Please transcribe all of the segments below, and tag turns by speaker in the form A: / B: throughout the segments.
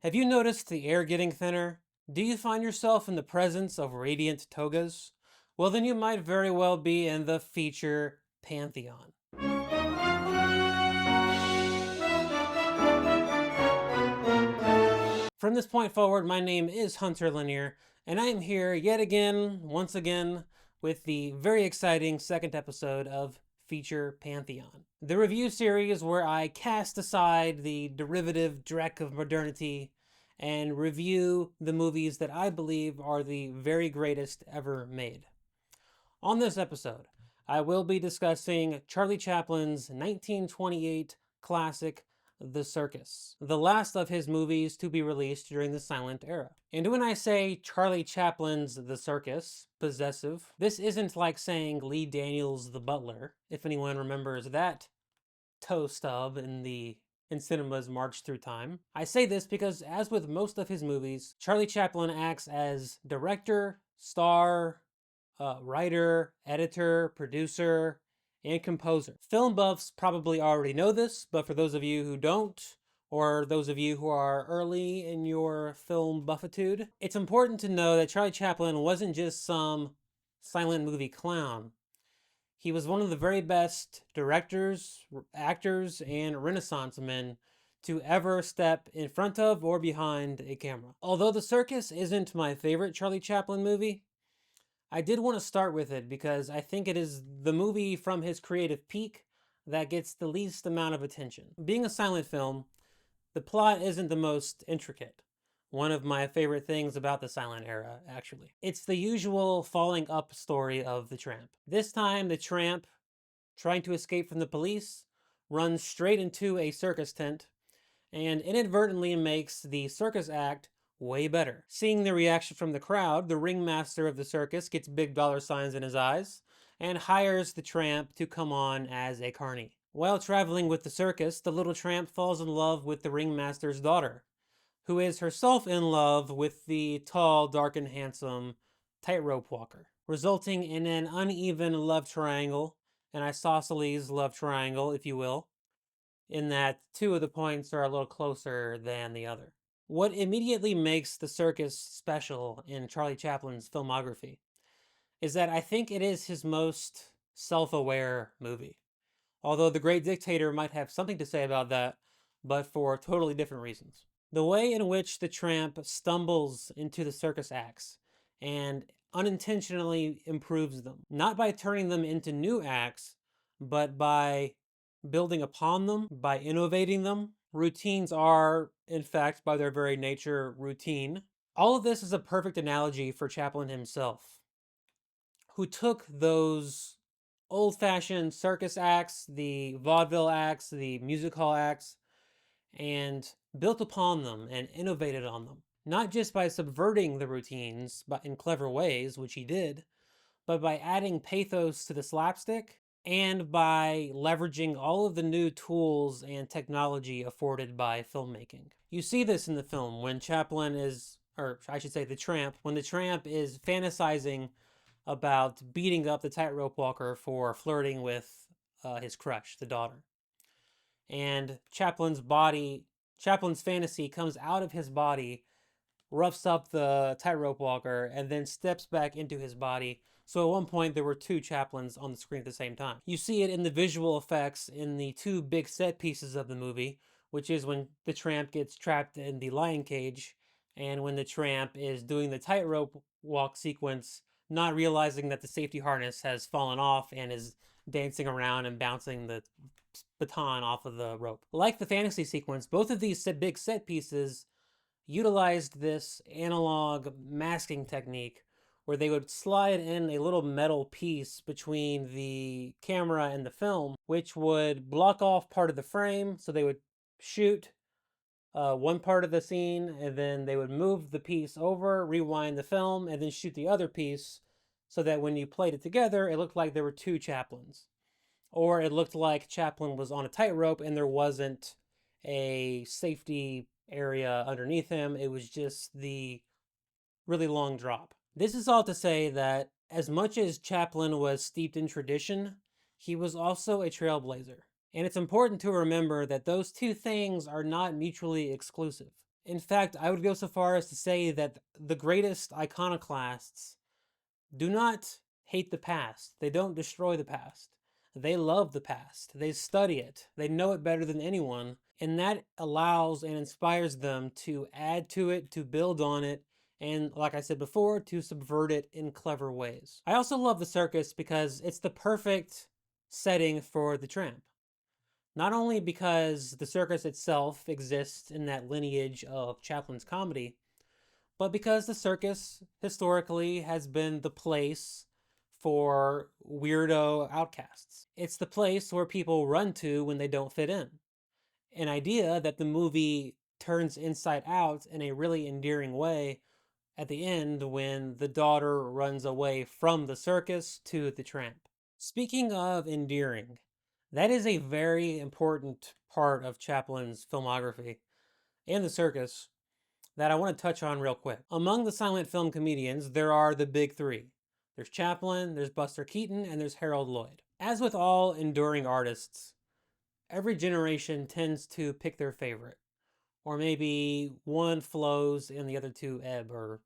A: Have you noticed the air getting thinner? Do you find yourself in the presence of radiant togas? Well, then you might very well be in the Feature Pantheon. From this point forward, my name is Hunter Lanier, and I am here yet again, once again, with the very exciting second episode of Feature Pantheon, the review series where I cast aside the derivative dreck of modernity and review the movies that I believe are the very greatest ever made. On this episode, I will be discussing Charlie Chaplin's 1928 classic, The Circus, the last of his movies to be released during the silent era. And when I say Charlie Chaplin's The Circus, possessive, this isn't like saying Lee Daniels' The Butler, if anyone remembers that toe stub in cinema's march through time. I say this because, as with most of his movies, Charlie Chaplin acts as director, star, writer, editor, producer, and composer. Film buffs probably already know this, but for those of you who don't, or those of you who are early in your film buffitude, it's important to know that Charlie Chaplin wasn't just some silent movie clown. He was one of the very best directors, actors, and Renaissance men to ever step in front of or behind a camera. Although The Circus isn't my favorite Charlie Chaplin movie, I did want to start with it because I think it is the movie from his creative peak that gets the least amount of attention. Being a silent film, the plot isn't the most intricate. One of my favorite things about the silent era, actually. It's the usual falling up story of the tramp. This time, the tramp, trying to escape from the police, runs straight into a circus tent and inadvertently makes the circus act way better. Seeing the reaction from the crowd, the ringmaster of the circus gets big dollar signs in his eyes and hires the tramp to come on as a carnie. While traveling with the circus, the little tramp falls in love with the ringmaster's daughter, who is herself in love with the tall, dark, and handsome tightrope walker, resulting in an uneven love triangle, an isosceles love triangle, if you will, in that two of the points are a little closer than the other. What immediately makes The Circus special in Charlie Chaplin's filmography is that I think it is his most self-aware movie. Although The Great Dictator might have something to say about that, but for totally different reasons. The way in which the tramp stumbles into the circus acts and unintentionally improves them, not by turning them into new acts, but by building upon them, by innovating them. Routines are, in fact, by their very nature, routine. All of this is a perfect analogy for Chaplin himself, who took those old-fashioned circus acts, the vaudeville acts, the music hall acts, and built upon them and innovated on them. Not just by subverting the routines but in clever ways, which he did, but by adding pathos to the slapstick and by leveraging all of the new tools and technology afforded by filmmaking. You see this in the film when Chaplin is, or I should say the tramp, when the tramp is fantasizing about beating up the tightrope walker for flirting with his crush, the daughter. And Chaplin's fantasy comes out of his body, roughs up the tightrope walker, and then steps back into his body. So at one point, there were two Chaplins on the screen at the same time. You see it in the visual effects in the two big set pieces of the movie, which is when the tramp gets trapped in the lion cage, and when the tramp is doing the tightrope walk sequence, not realizing that the safety harness has fallen off and is dancing around and bouncing the baton off of the rope. Like the fantasy sequence, both of these big set pieces utilized this analog masking technique where they would slide in a little metal piece between the camera and the film, which would block off part of the frame. So they would shoot one part of the scene, and then they would move the piece over, rewind the film, and then shoot the other piece, so that when you played it together, it looked like there were two Chaplins. Or it looked like Chaplin was on a tightrope and there wasn't a safety area underneath him. It was just the really long drop. This is all to say that as much as Chaplin was steeped in tradition, he was also a trailblazer. And it's important to remember that those two things are not mutually exclusive. In fact, I would go so far as to say that the greatest iconoclasts do not hate the past. They don't destroy the past. They love the past. They study it. They know it better than anyone. And that allows and inspires them to add to it, to build on it, and like I said before, to subvert it in clever ways. I also love the circus because it's the perfect setting for the tramp. Not only because the circus itself exists in that lineage of Chaplin's comedy, but because the circus historically has been the place for weirdo outcasts. It's the place where people run to when they don't fit in. An idea that the movie turns inside out in a really endearing way at the end when the daughter runs away from the circus to the tramp. Speaking of endearing, that is a very important part of Chaplin's filmography and the circus that I want to touch on real quick. Among the silent film comedians, there are the big three. There's Chaplin, there's Buster Keaton, and there's Harold Lloyd. As with all enduring artists, every generation tends to pick their favorite. Or maybe one flows and the other two ebb, or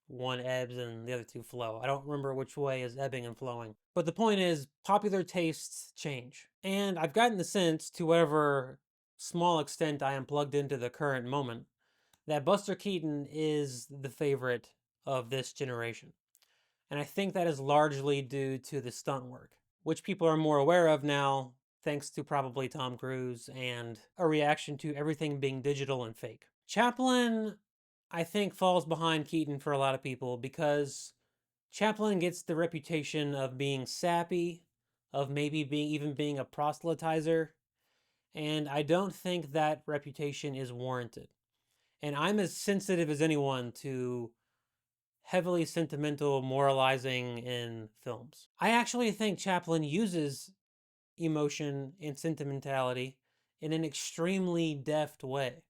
A: one ebbs and the other two flow. I don't remember which way is ebbing and flowing. But the point is, popular tastes change. And I've gotten the sense, to whatever small extent I am plugged into the current moment, that Buster Keaton is the favorite of this generation. And I think that is largely due to the stunt work, which people are more aware of now, thanks to probably Tom Cruise and a reaction to everything being digital and fake. Chaplin, I think, falls behind Keaton for a lot of people because Chaplin gets the reputation of being sappy, of maybe being a proselytizer, and I don't think that reputation is warranted. And I'm as sensitive as anyone to heavily sentimental moralizing in films. I actually think Chaplin uses emotion and sentimentality in an extremely deft way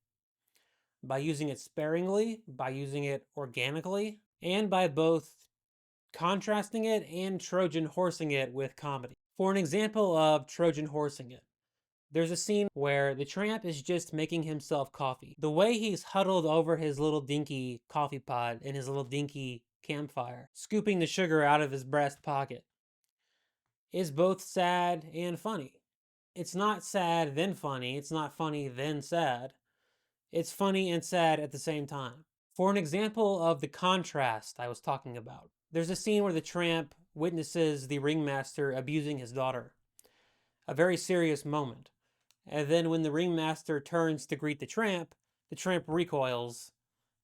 A: by using it sparingly, by using it organically, and by both contrasting it and Trojan horsing it with comedy. For an example of Trojan horsing it, there's a scene where the tramp is just making himself coffee. The way he's huddled over his little dinky coffee pot and his little dinky campfire, scooping the sugar out of his breast pocket, is both sad and funny. It's not sad then funny, it's not funny then sad. It's funny and sad at the same time. For an example of the contrast I was talking about, there's a scene where the tramp witnesses the ringmaster abusing his daughter. A very serious moment. And then when the ringmaster turns to greet the tramp recoils,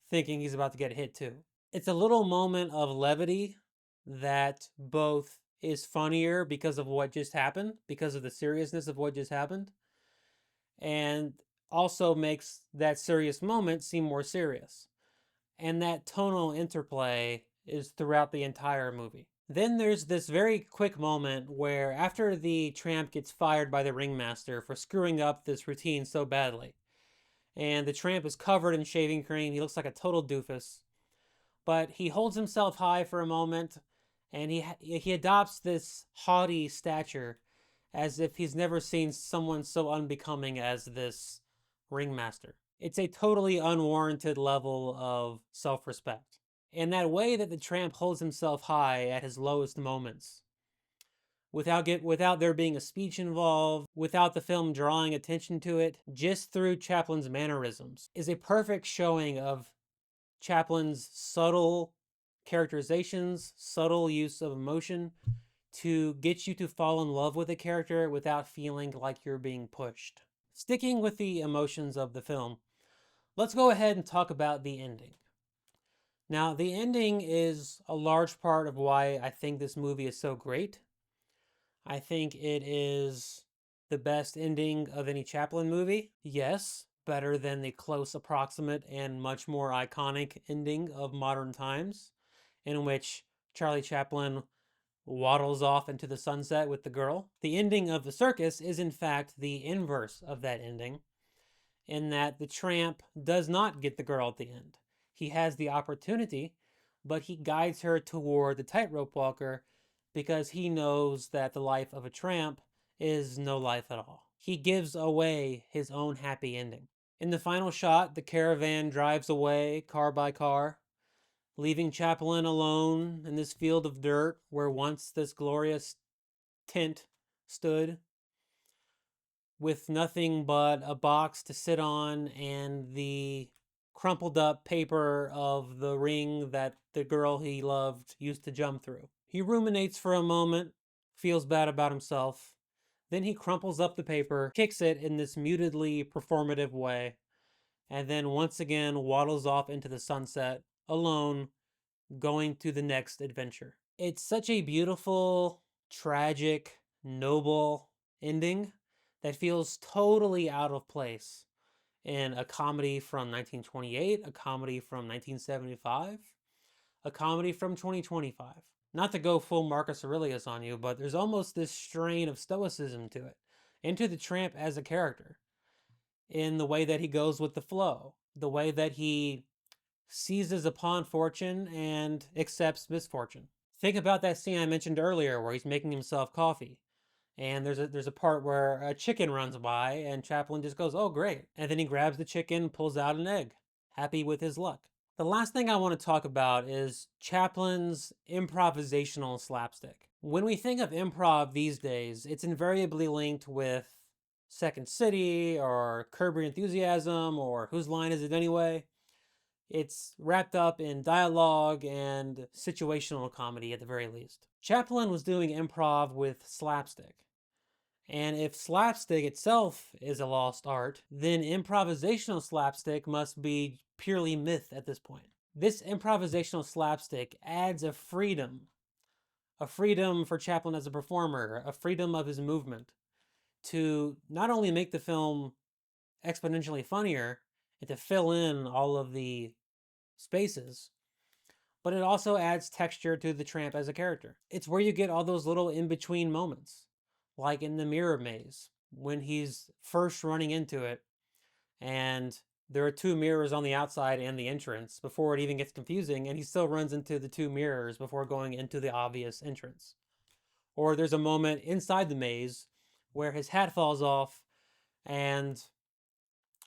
A: thinking he's about to get hit too. It's a little moment of levity that both is funnier because of what just happened, because of the seriousness of what just happened, and also makes that serious moment seem more serious. And that tonal interplay is throughout the entire movie. Then there's this very quick moment where after the tramp gets fired by the ringmaster for screwing up this routine so badly, and the tramp is covered in shaving cream, he looks like a total doofus, but he holds himself high for a moment, and he adopts this haughty stature as if he's never seen someone so unbecoming as this ringmaster. It's a totally unwarranted level of self-respect. And that way that the tramp holds himself high at his lowest moments, without there being a speech involved, without the film drawing attention to it, just through Chaplin's mannerisms, is a perfect showing of Chaplin's subtle characterizations, subtle use of emotion to get you to fall in love with a character without feeling like you're being pushed. Sticking with the emotions of the film, let's go ahead and talk about the ending. Now, the ending is a large part of why I think this movie is so great. I think it is the best ending of any Chaplin movie. Yes, better than the close approximate and much more iconic ending of modern times, in which Charlie Chaplin waddles off into the sunset with the girl. The ending of the circus is in fact the inverse of that ending, in that the tramp does not get the girl at the end. He has the opportunity, but he guides her toward the tightrope walker because he knows that the life of a tramp is no life at all. He gives away his own happy ending. In the final shot, the caravan drives away, car by car, leaving Chaplin alone in this field of dirt where once this glorious tent stood, with nothing but a box to sit on and the crumpled up paper of the ring that the girl he loved used to jump through. He ruminates for a moment, feels bad about himself. Then he crumples up the paper, kicks it in this mutedly performative way, and then once again waddles off into the sunset, alone, going to the next adventure. It's such a beautiful, tragic, noble ending that feels totally out of place in a comedy from 1928, a comedy from 1975, a comedy from 2025. Not to go full Marcus Aurelius on you, but there's almost this strain of stoicism to it, and to the Tramp as a character, in the way that he goes with the flow, the way that he seizes upon fortune and accepts misfortune. Think about that scene I mentioned earlier where he's making himself coffee. And there's a part where a chicken runs by and Chaplin just goes, "Oh, great." And then he grabs the chicken, pulls out an egg, happy with his luck. The last thing I want to talk about is Chaplin's improvisational slapstick. When we think of improv these days, it's invariably linked with Second City or Curb Your Enthusiasm or Whose Line Is It Anyway? It's wrapped up in dialogue and situational comedy at the very least. Chaplin was doing improv with slapstick. And if slapstick itself is a lost art, then improvisational slapstick must be purely myth at this point. This improvisational slapstick adds a freedom for Chaplin as a performer, a freedom of his movement, to not only make the film exponentially funnier and to fill in all of the spaces, but it also adds texture to the Tramp as a character. It's where you get all those little in-between moments, like in the mirror maze, when he's first running into it, and there are two mirrors on the outside and the entrance before it even gets confusing, and he still runs into the two mirrors before going into the obvious entrance. Or there's a moment inside the maze where his hat falls off, and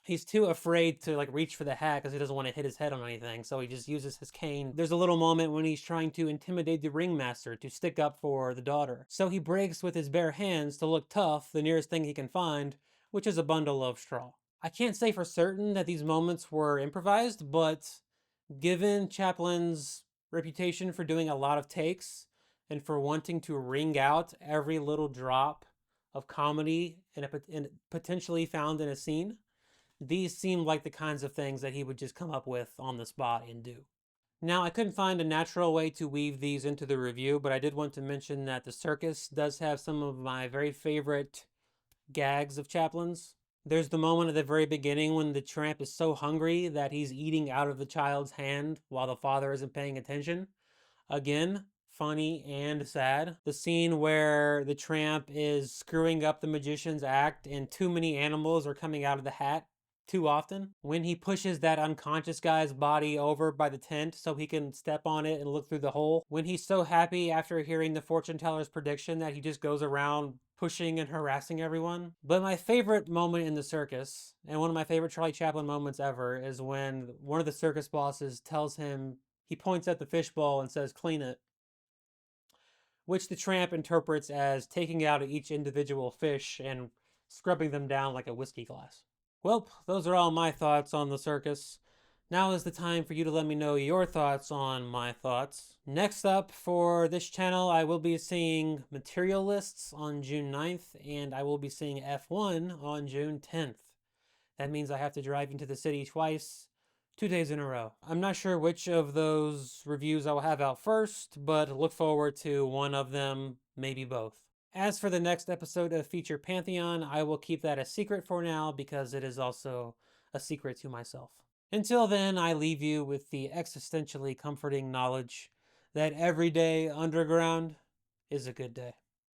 A: he's too afraid to like reach for the hat because he doesn't want to hit his head on anything, so he just uses his cane. There's a little moment when he's trying to intimidate the ringmaster to stick up for the daughter. So he breaks with his bare hands to look tough the nearest thing he can find, which is a bundle of straw. I can't say for certain that these moments were improvised, but given Chaplin's reputation for doing a lot of takes and for wanting to wring out every little drop of comedy and potentially found in a scene, these seem like the kinds of things that he would just come up with on the spot and do. Now, I couldn't find a natural way to weave these into the review, but I did want to mention that the Circus does have some of my very favorite gags of Chaplin's. There's the moment at the very beginning when the Tramp is so hungry that he's eating out of the child's hand while the father isn't paying attention. Again, funny and sad. The scene where the Tramp is screwing up the magician's act and too many animals are coming out of the hat too often. When he pushes that unconscious guy's body over by the tent so he can step on it and look through the hole. When he's so happy after hearing the fortune teller's prediction that he just goes around pushing and harassing everyone. But my favorite moment in the circus, and one of my favorite Charlie Chaplin moments ever, is when one of the circus bosses tells him, he points at the fishbowl and says, "Clean it," which the Tramp interprets as taking out each individual fish and scrubbing them down like a whiskey glass. Well, those are all my thoughts on the circus. Now is the time for you to let me know your thoughts on my thoughts. Next up for this channel, I will be seeing Materialists on June 9th, and I will be seeing F1 on June 10th. That means I have to drive into the city twice, 2 days in a row. I'm not sure which of those reviews I will have out first, but look forward to one of them, maybe both. As for the next episode of Feature Pantheon, I will keep that a secret for now because it is also a secret to myself. Until then, I leave you with the existentially comforting knowledge that every day underground is a good day.